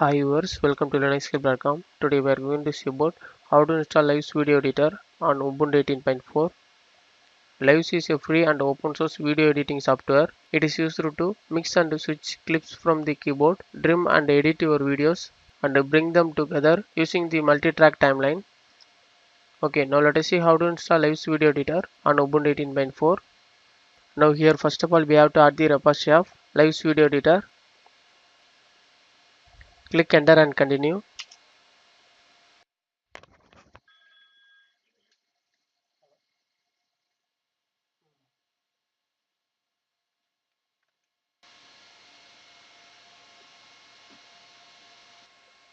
Hi viewers, welcome to LinuxScape.com. Today we are going to see about how to install LiVES video editor on Ubuntu 18.04. LiVES is a free and open source video editing software. It is used to mix and switch clips from the keyboard, trim and edit your videos, and bring them together using the multi-track timeline. Okay, now let us see how to install LiVES video editor on Ubuntu 18.04. Now here first of all we have to add the repository of LiVES video editor. Click enter and continue.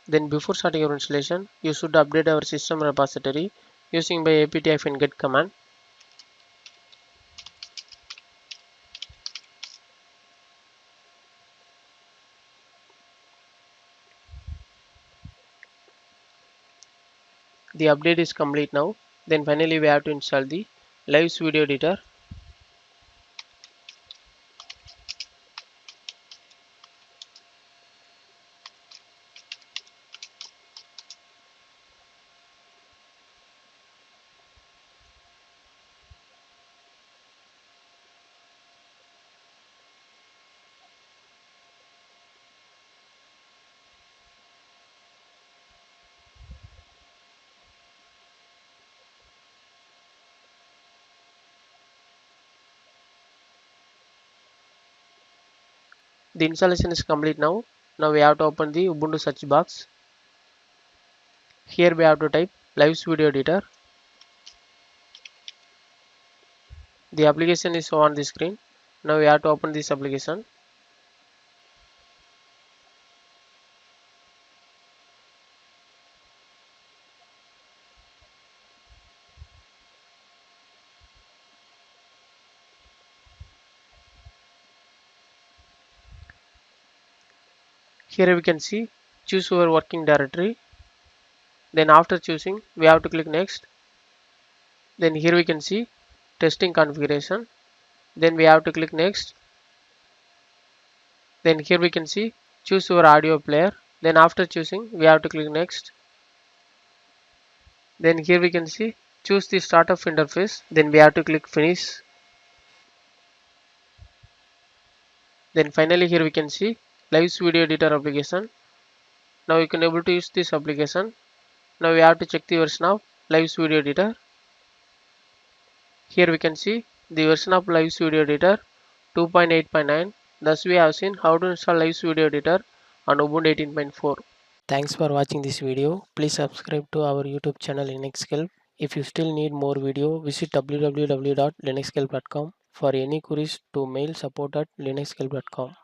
Then before starting your installation, you should update our system repository using by apt-get command. The update is complete now. Then finally we have to install the LiVES video editor. The installation is complete now. Now we have to open the Ubuntu search box. Here we have to type LiVES video editor. The application is on the screen. Now we have to open this application. Here we can see choose your working directory. Then after choosing we have to click next. Then here we can see testing configuration. Then we have to click next. Then here we can see choose your audio player. Then after choosing we have to click next. Then here we can see choose the startup interface. Then we have to click finish. Then finally here we can see LiVES video editor application. Now you can able to use this application. Now we have to check the version of LiVES video editor. Here we can see the version of LiVES video editor 2.8.9. Thus we have seen how to install LiVES video editor on Ubuntu 18.4. Thanks for watching this video. Please subscribe to our YouTube channel LinuxScape. If you still need more video, visit www.linuxscape.com. For any queries to mail support@linuxscape.com.